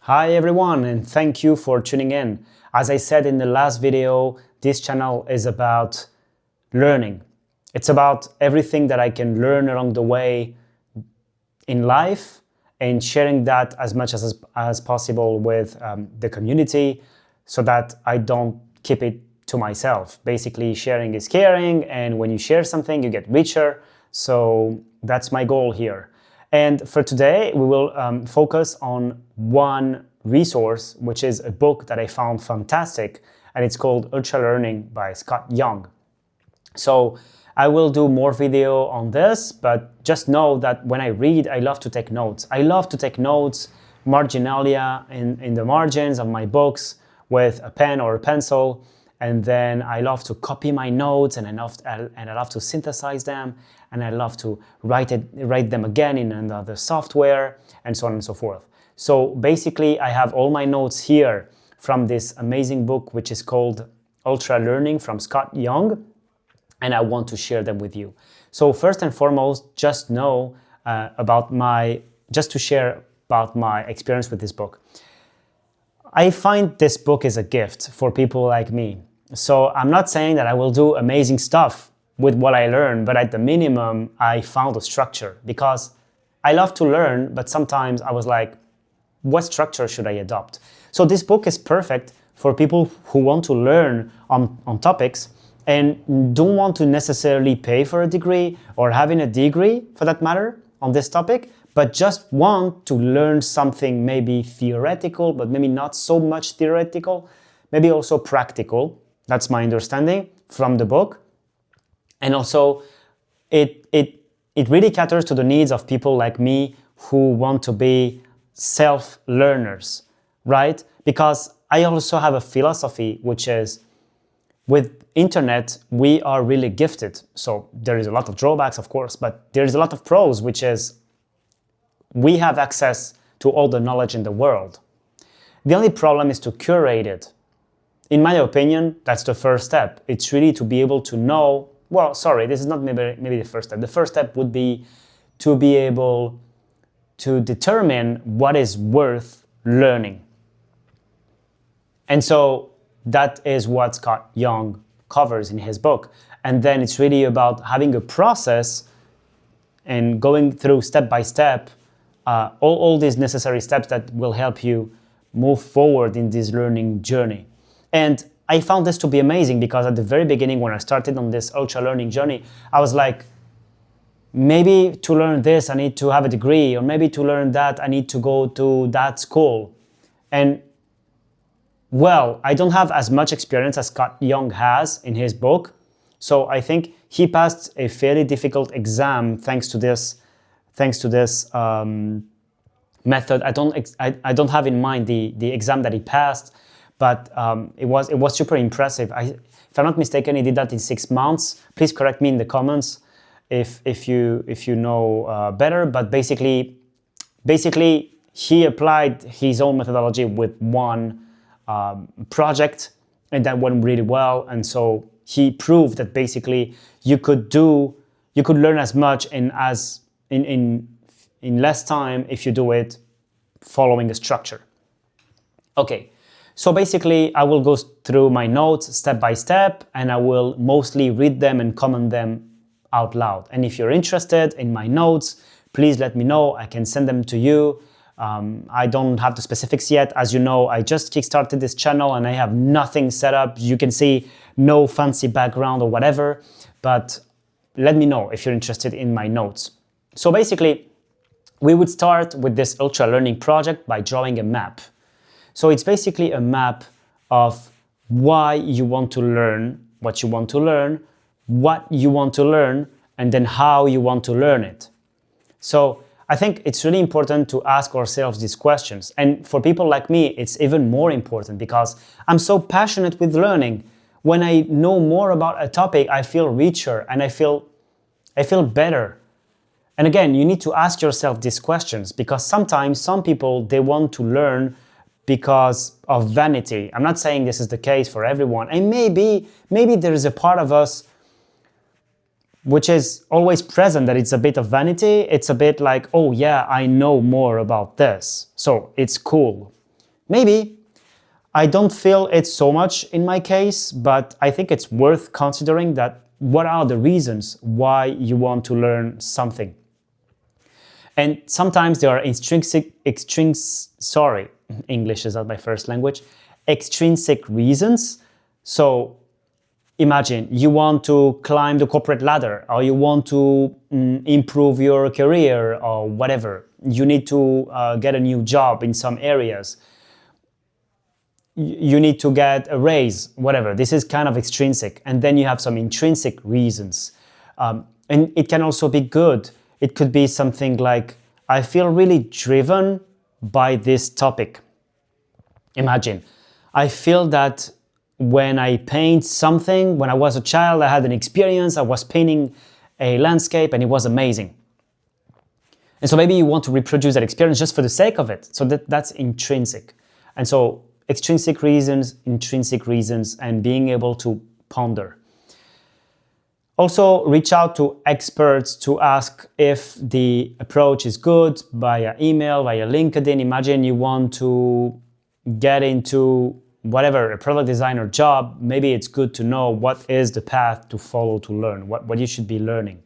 Hi everyone, and thank you for tuning in. As I said in the last video, this channel is about learning. It's about everything that I can learn along the way in life and sharing that as much as possible with the community so that I don't keep it to myself. Basically, sharing is caring, and when you share something, you get richer. So that's my goal here. And for today, we will focus on one resource, which is a book that I found fantastic, and it's called Ultralearning by Scott Young. So I will do more video on this, but just know that when I read, I love to take notes. I love to take notes, marginalia in the margins of my books with a pen or a pencil. And then I love to copy my notes, and I love to synthesize them, and I love to write them again in another software, and so on and so forth. So basically, I have all my notes here from this amazing book, which is called Ultralearning from Scott Young, and I want to share them with you. So first and foremost, just know just to share about my experience with this book. I find this book is a gift for people like me. So I'm not saying that I will do amazing stuff with what I learn, but at the minimum, I found a structure because I love to learn, but sometimes I was like, what structure should I adopt? So this book is perfect for people who want to learn on topics and don't want to necessarily pay for a degree or having a degree for that matter on this topic, but just want to learn something maybe theoretical, but maybe not so much theoretical, maybe also practical. That's my understanding from the book. And also, it really caters to the needs of people like me who want to be self-learners, right? Because I also have a philosophy, which is, with internet, we are really gifted. So there is a lot of drawbacks, of course, but there is a lot of pros, which is we have access to all the knowledge in the world. The only problem is to curate it. In my opinion, that's the first step. It's really to be able to know, well, sorry, this is not maybe the first step. The first step would be to be able to determine what is worth learning. And so that is what Scott Young covers in his book. And then it's really about having a process and going through step by step all these necessary steps that will help you move forward in this learning journey. And I found this to be amazing because at the very beginning, when I started on this ultra learning journey, I was like, maybe to learn this, I need to have a degree, or maybe to learn that, I need to go to that school. And well, I don't have as much experience as Scott Young has in his book. So I think he passed a fairly difficult exam thanks to this method. I don't have in mind the exam that he passed, but it was super impressive. If I'm not mistaken, he did that in 6 months. Please correct me in the comments if you know better. But basically, he applied his own methodology with one project, and that went really well. And so he proved that basically you could learn as much in less time if you do it following a structure. Okay, so basically I will go through my notes step by step, and I will mostly read them and comment them out loud. And if you're interested in my notes, please let me know. I can send them to you. I don't have the specifics yet. As you know, I just kickstarted this channel and I have nothing set up. You can see no fancy background or whatever, but let me know if you're interested in my notes. So basically, we would start with this ultra learning project by drawing a map. So it's basically a map of why you want to learn, what you want to learn, what you want to learn, and then how you want to learn it. So I think it's really important to ask ourselves these questions. And for people like me, it's even more important because I'm so passionate with learning. When I know more about a topic, I feel richer and I feel better. And again, you need to ask yourself these questions because sometimes some people, they want to learn because of vanity. I'm not saying this is the case for everyone. And maybe there is a part of us which is always present, that it's a bit of vanity. It's a bit like, oh yeah, I know more about this, so it's cool. Maybe. I don't feel it so much in my case, but I think it's worth considering that what are the reasons why you want to learn something. And sometimes there are English is not my first language, extrinsic reasons. So imagine you want to climb the corporate ladder, or you want to improve your career, or whatever. You need to get a new job in some areas. You need to get a raise, whatever. This is kind of extrinsic. And then you have some intrinsic reasons. And it can also be good. It could be something like, I feel really driven by this topic. Imagine, I feel that when I paint something, when I was a child, I had an experience, I was painting a landscape and it was amazing. And so maybe you want to reproduce that experience just for the sake of it. So that's intrinsic. And so extrinsic reasons, intrinsic reasons, and being able to ponder. Also, reach out to experts to ask if the approach is good via email, via LinkedIn. Imagine you want to get into whatever, a product designer job. Maybe it's good to know what is the path to follow to learn, what you should be learning.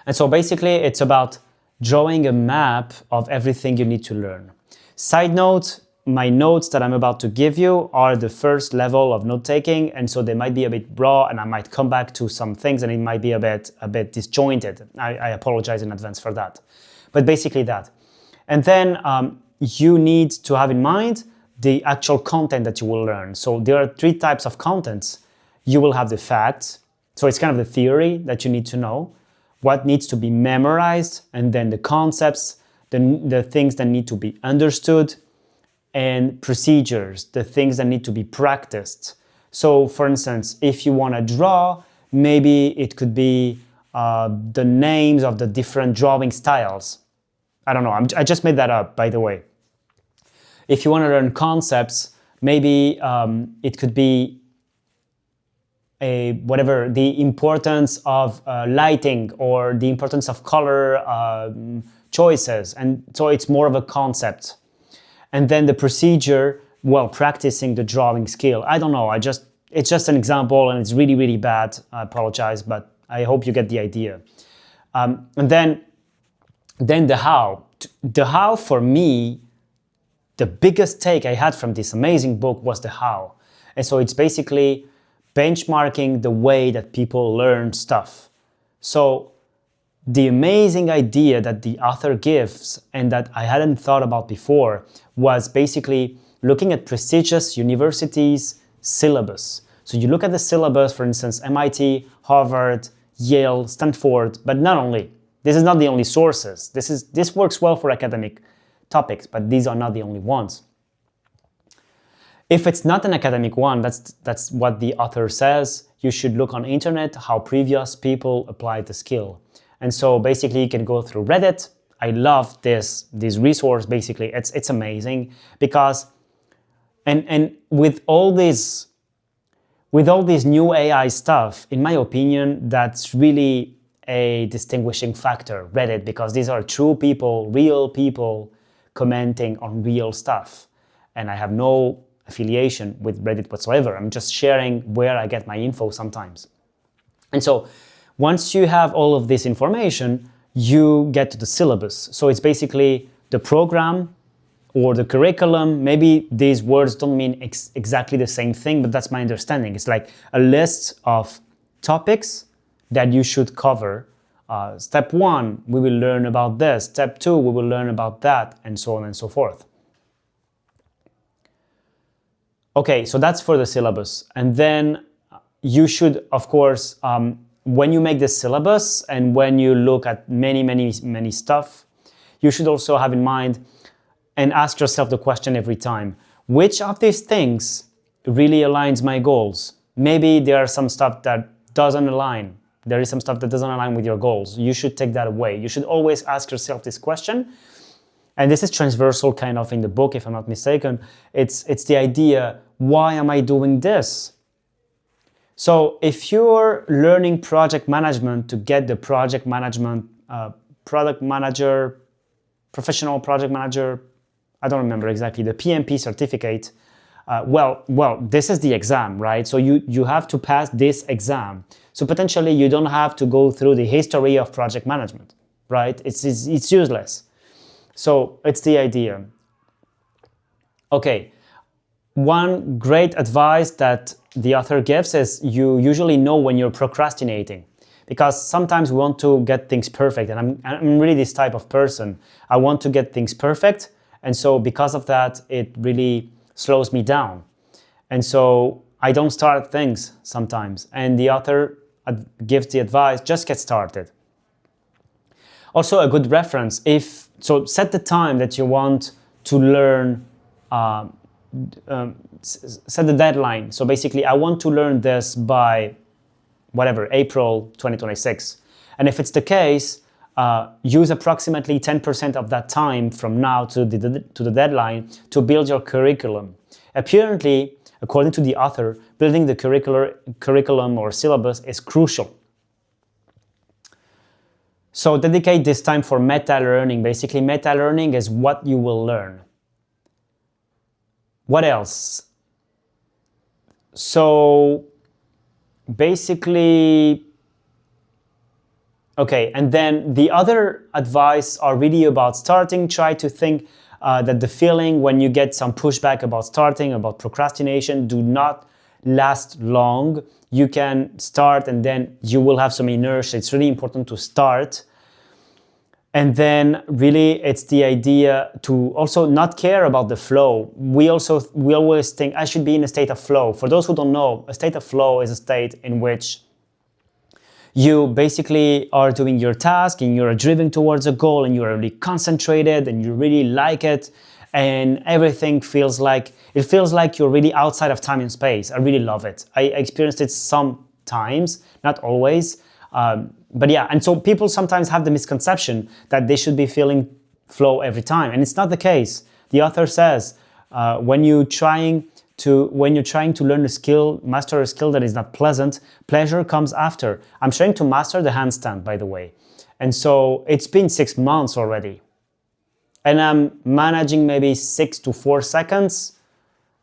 And so basically, it's about drawing a map of everything you need to learn. Side note, my notes that I'm about to give you are the first level of note-taking, and so they might be a bit raw, and I might come back to some things, and it might be a bit disjointed. I apologize in advance for that. But basically that. And then you need to have in mind the actual content that you will learn. So there are 3 types of contents. You will have the facts, so it's kind of the theory that you need to know, what needs to be memorized, and then the concepts, the things that need to be understood, and procedures, the things that need to be practiced. So for instance, if you want to draw, maybe it could be the names of the different drawing styles. I don't know, I just made that up, by the way. If you want to learn concepts, maybe it could be the importance of lighting, or the importance of color choices. And so it's more of a concept. And then the procedure, well, practicing the drawing skill. I don't know, it's just an example, and it's really, really bad. I apologize, but I hope you get the idea. And then the how. The how, for me, the biggest take I had from this amazing book was the how. And so it's basically benchmarking the way that people learn stuff. So the amazing idea that the author gives, and that I hadn't thought about before, was basically looking at prestigious universities' syllabus. So you look at the syllabus, for instance, MIT, Harvard, Yale, Stanford, but not only. This is not the only sources. This works well for academic topics, but these are not the only ones. If it's not an academic one, that's what the author says, you should look on internet how previous people applied the skill. And so basically you can go through Reddit. I love this resource, basically. It's amazing because, and with all this new AI stuff, in my opinion, that's really a distinguishing factor, Reddit, because these are true people, real people commenting on real stuff. And I have no affiliation with Reddit whatsoever. I'm just sharing where I get my info sometimes. And so once you have all of this information, you get to the syllabus. So it's basically the program or the curriculum. Maybe these words don't mean exactly the same thing, but that's my understanding. It's like a list of topics that you should cover. Step 1, we will learn about this. Step 2, we will learn about that, and so on and so forth. Okay, so that's for the syllabus. And then you should, of course, when you make the syllabus and when you look at many stuff, you should also have in mind and ask yourself the question every time, which of these things really aligns my goals? Maybe there are some stuff that doesn't align. There is some stuff that doesn't align with your goals. You should take that away. You should always ask yourself this question. And this is transversal kind of in the book, if I'm not mistaken. It's the idea, why am I doing this? So if you're learning project management to get the project management, product manager, professional project manager, I don't remember exactly, the PMP certificate. Well, this is the exam, right? So you have to pass this exam. So potentially you don't have to go through the history of project management, right? It's useless. So it's the idea. Okay, one great advice that the author gives is you usually know when you're procrastinating, because sometimes we want to get things perfect, and I'm really this type of person. I want to get things perfect, and so because of that, it really slows me down. And so I don't start things sometimes, and the author gives the advice, just get started. Also a good reference, so set the time that you want to learn, set the deadline. So basically, I want to learn this by whatever, April 2026. And if it's the case, use approximately 10% of that time from now to the deadline to build your curriculum. Apparently, according to the author, building the curriculum or syllabus is crucial. So dedicate this time for meta-learning. Basically, meta-learning is what you will learn. What else? So basically, okay, and then the other advice are really about starting. Try to think that the feeling when you get some pushback about starting, about procrastination, do not last long. You can start and then you will have some inertia. It's really important to start. And then really it's the idea to also not care about the flow. We always think I should be in a state of flow. For those who don't know, a state of flow is a state in which you basically are doing your task and you're driven towards a goal and you're really concentrated and you really like it, and everything feels like you're really outside of time and space. I really love it. I experienced it sometimes, not always. But yeah, and so people sometimes have the misconception that they should be feeling flow every time, and it's not the case. The author says when you're trying to learn a skill, master a skill that is not pleasant, pleasure comes after. I'm trying to master the handstand, by the way, and so it's been 6 months already, and I'm managing maybe 6 to 4 seconds.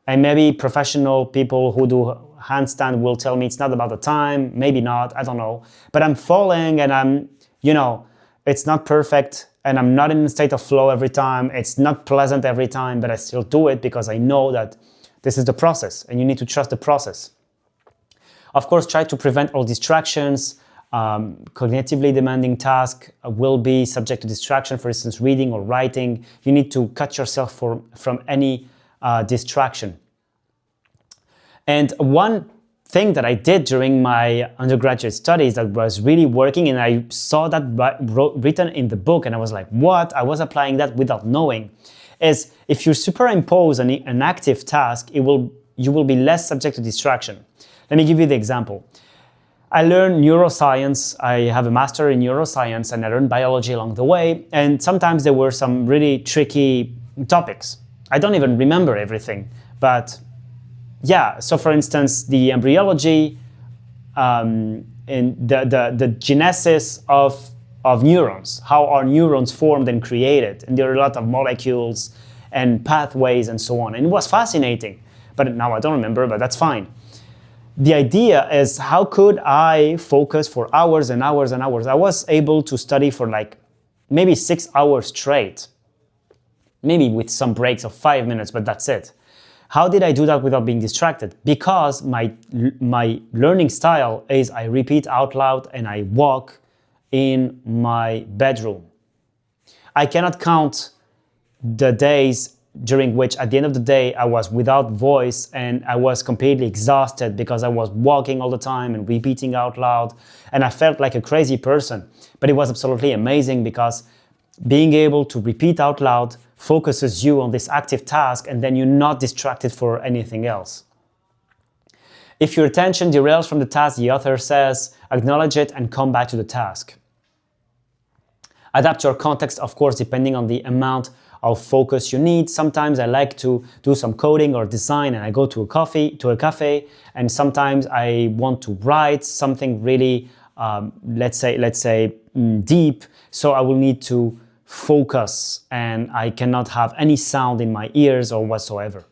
And maybe professional people who do handstand will tell me it's not about the time, maybe not, I don't know. But I'm falling and I'm, it's not perfect and I'm not in a state of flow every time. It's not pleasant every time, but I still do it because I know that this is the process and you need to trust the process. Of course, try to prevent all distractions. Cognitively demanding tasks will be subject to distraction, for instance, reading or writing. You need to cut yourself from any distraction. And one thing that I did during my undergraduate studies that was really working, and I saw that written in the book, and I was like, what? I was applying that without knowing, is if you superimpose an active task, you will be less subject to distraction. Let me give you the example. I learned neuroscience. I have a master in neuroscience, and I learned biology along the way, and sometimes there were some really tricky topics. I don't even remember everything, but yeah. So for instance, the embryology and the genesis of neurons, how are neurons formed and created, and there are a lot of molecules and pathways and so on. And it was fascinating, but now I don't remember, but that's fine. The idea is, how could I focus for hours and hours and hours? I was able to study for like maybe 6 hours straight. Maybe with some breaks of 5 minutes, but that's it. How did I do that without being distracted? Because my learning style is I repeat out loud and I walk in my bedroom. I cannot count the days during which at the end of the day I was without voice and I was completely exhausted because I was walking all the time and repeating out loud, and I felt like a crazy person. But it was absolutely amazing because being able to repeat out loud focuses you on this active task, and then you're not distracted for anything else. If your attention derails from the task, the author says, acknowledge it and come back to the task. Adapt your context, of course, depending on the amount of focus you need. Sometimes I like to do some coding or design and I go to a cafe, and sometimes I want to write something really, let's say deep, so I will need to focus and I cannot have any sound in my ears or whatsoever.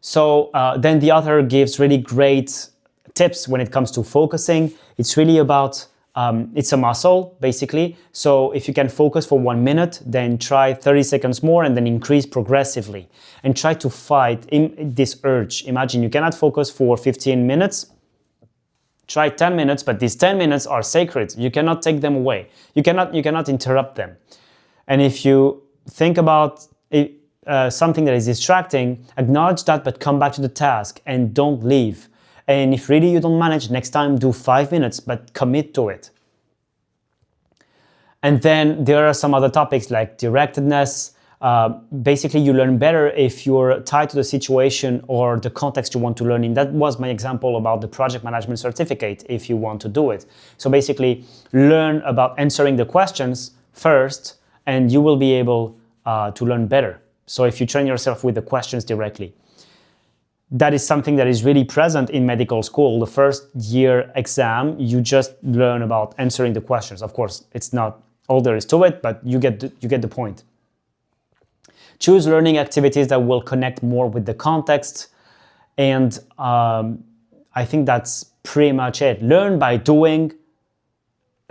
So then the author gives really great tips when it comes to focusing. It's really about, it's a muscle basically. So if you can focus for 1 minute, then try 30 seconds more and then increase progressively and try to fight this urge. Imagine you cannot focus for 15 minutes. Try 10 minutes, but these 10 minutes are sacred. You cannot take them away. You cannot interrupt them. And if you think about it, something that is distracting, acknowledge that, but come back to the task and don't leave. And if really you don't manage, next time do 5 minutes, but commit to it. And then there are some other topics like directedness. Basically, you learn better if you're tied to the situation or the context you want to learn in. That was my example about the project management certificate, if you want to do it. So basically, learn about answering the questions first, and you will be able to learn better. So if you train yourself with the questions directly. That is something that is really present in medical school. The first year exam, you just learn about answering the questions. Of course, it's not all there is to it, but you get the point. Choose learning activities that will connect more with the context. And I think that's pretty much it. Learn by doing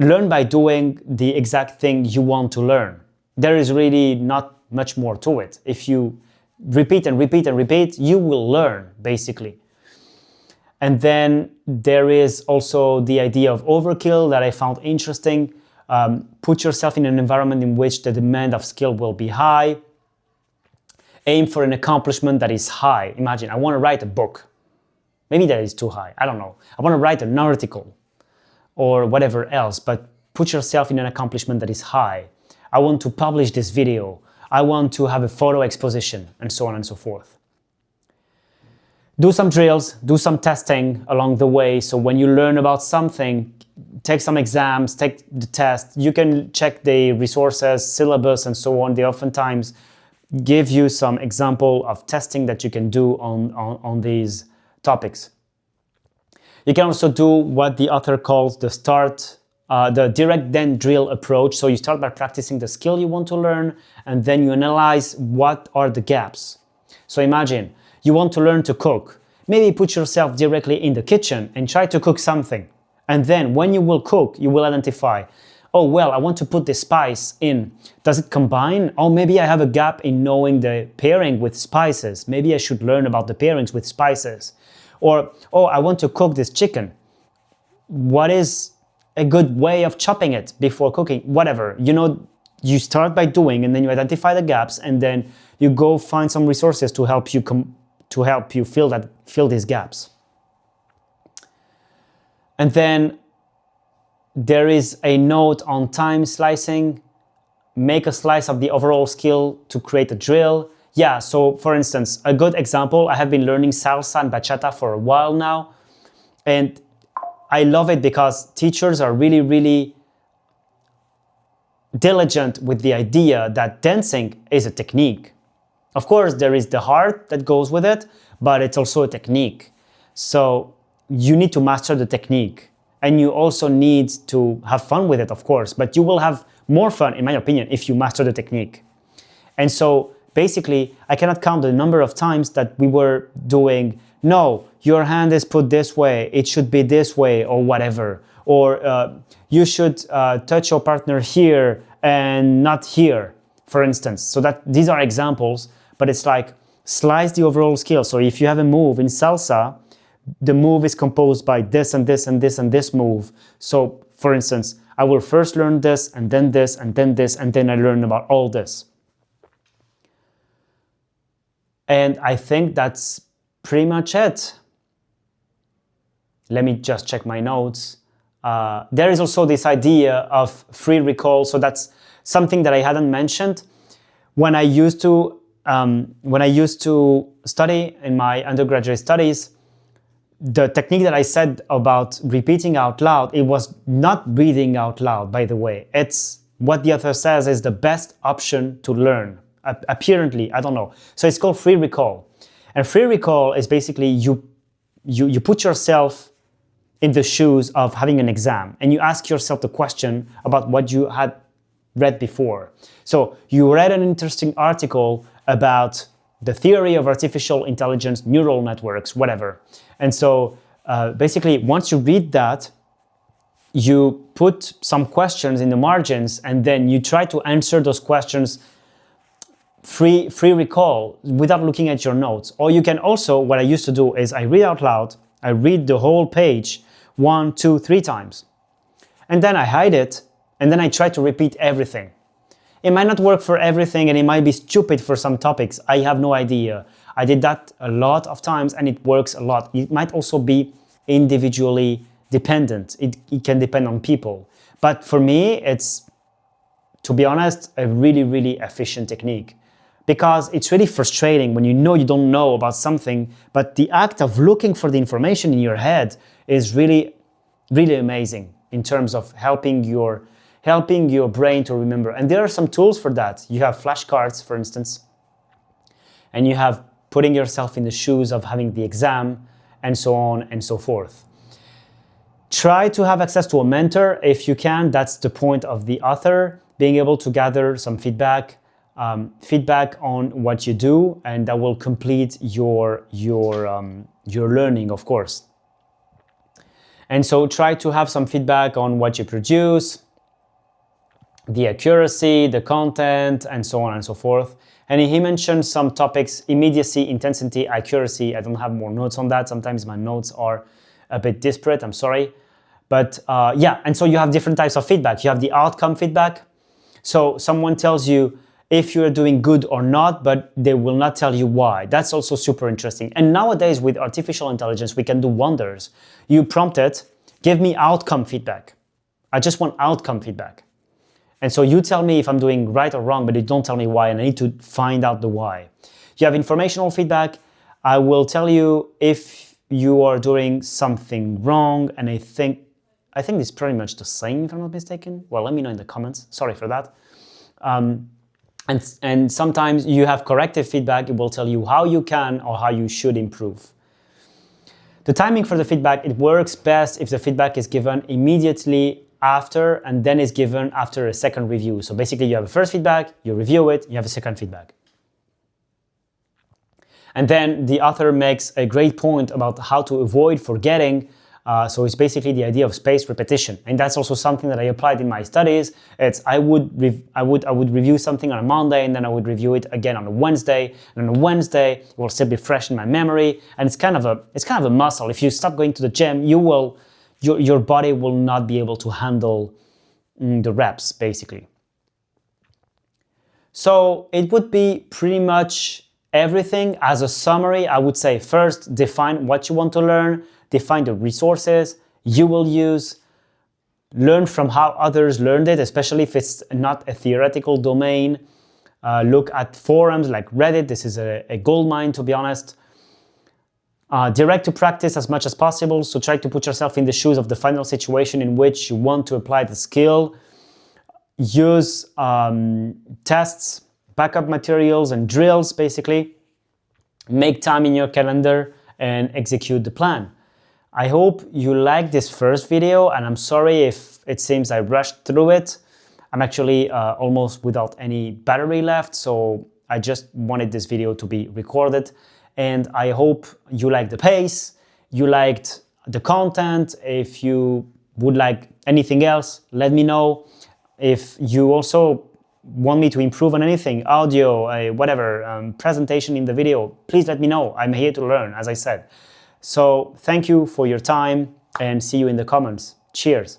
the exact thing you want to learn. There is really not much more to it. If you repeat and repeat and repeat, you will learn, basically. And then there is also the idea of overkill that I found interesting. Put yourself in an environment in which the demand of skill will be high. Aim for an accomplishment that is high. Imagine, I want to write a book. Maybe that is too high, I don't know. I want to write an article or whatever else, but put yourself in an accomplishment that is high. I want to publish this video. I want to have a photo exposition, and so on and so forth. Do some drills, do some testing along the way. So when you learn about something, take some exams, take the test. You can check the resources, syllabus, and so on. They oftentimes give you some example of testing that you can do on these topics. You can also do what the author calls the direct then drill approach. So you start by practicing the skill you want to learn, and then you analyze what are the gaps. So imagine you want to learn to cook. Maybe put yourself directly in the kitchen and try to cook something. And then when you will cook, you will identify, oh, well, I want to put this spice in. Does it combine? Oh, maybe I have a gap in knowing the pairing with spices. Maybe I should learn about the pairings with spices. Or, oh, I want to cook this chicken. What is a good way of chopping it before cooking? Whatever. You start by doing, and then you identify the gaps, and then you go find some resources to help you fill these gaps. And then there is a note on time slicing. Make a slice of the overall skill to create a drill. Yeah, so for instance, a good example, I have been learning salsa and bachata for a while now. And I love it because teachers are really, really diligent with the idea that dancing is a technique. Of course, there is the heart that goes with it, but it's also a technique. So you need to master the technique. And you also need to have fun with it, of course, but you will have more fun, in my opinion, if you master the technique. And so basically, I cannot count the number of times that we were doing, no, your hand is put this way, it should be this way, or whatever. Or you should touch your partner here and not here, for instance. So that these are examples, but it's like slice the overall skill. So if you have a move in salsa, the move is composed by this and this and this and this move. So for instance, I will first learn this and then this and then this, and then I learn about all this. And I think that's pretty much it. Let me just check my notes. There is also this idea of free recall. So that's something that I hadn't mentioned. When I used to study in my undergraduate studies, the technique that I said about repeating out loud, it was not reading out loud, by the way. It's what the author says is the best option to learn. Apparently, I don't know. So it's called free recall. And free recall is basically you put yourself in the shoes of having an exam, and you ask yourself the question about what you had read before. So you read an interesting article about the theory of artificial intelligence, neural networks, whatever. And so basically, once you read that, you put some questions in the margins and then you try to answer those questions free recall without looking at your notes. Or you can also, what I used to do is I read out loud, I read the whole page 1, 2, 3 times. And then I hide it and then I try to repeat everything. It might not work for everything and it might be stupid for some topics. I have no idea. I did that a lot of times and it works a lot. It might also be individually dependent. It can depend on people. But for me, it's, to be honest, a really efficient technique. Because it's really frustrating when you know you don't know about something, but the act of looking for the information in your head is really amazing in terms of helping your brain to remember. And there are some tools for that. You have flashcards, for instance, and you have putting yourself in the shoes of having the exam, and so on and so forth. Try to have access to a mentor if you can. That's the point of the author, being able to gather some feedback on what you do, and that will complete your learning, of course. And so try to have some feedback on what you produce, the accuracy, the content, and so on and so forth. And he mentioned some topics: immediacy, intensity, accuracy. I don't have more notes on that. Sometimes my notes are a bit disparate, I'm sorry. But yeah, and so you have different types of feedback. You have the outcome feedback. So someone tells you if you're doing good or not, but they will not tell you why. That's also super interesting. And nowadays with artificial intelligence, we can do wonders. You prompt it, give me outcome feedback. I just want outcome feedback. And so you tell me if I'm doing right or wrong, but you don't tell me why, and I need to find out the why. You have informational feedback. I will tell you if you are doing something wrong, and I think it's pretty much the same, if I'm not mistaken. Well, let me know in the comments. Sorry for that. And sometimes you have corrective feedback. It will tell you how you can or how you should improve. The timing for the feedback, it works best if the feedback is given immediately after and then is given after a second review. So basically you have a first feedback, you review it, you have a second feedback. And then the author makes a great point about how to avoid forgetting. So it's basically the idea of spaced repetition, and that's also something that I applied in my studies. It's I would review something on a Monday, and then I would review it again on a Wednesday, and on a Wednesday it will still be fresh in my memory. And it's kind of a muscle. If you stop going to the gym, your body will not be able to handle the reps, basically. So it would be pretty much everything. As a summary, I would say first, define what you want to learn. Define the resources you will use, learn from how others learned it, especially if it's not a theoretical domain. Look at forums like Reddit. This is a goldmine, to be honest. Direct to practice as much as possible. So try to put yourself in the shoes of the final situation in which you want to apply the skill. Use tests, backup materials, and drills, basically. Make time in your calendar and execute the plan. I hope you liked this first video, and I'm sorry if it seems I rushed through it. I'm actually almost without any battery left, so I just wanted this video to be recorded. And I hope you liked the pace, you liked the content. If you would like anything else, let me know. If you also want me to improve on anything, audio, whatever, presentation in the video, please let me know. I'm here to learn, as I said. So thank you for your time and see you in the comments. Cheers.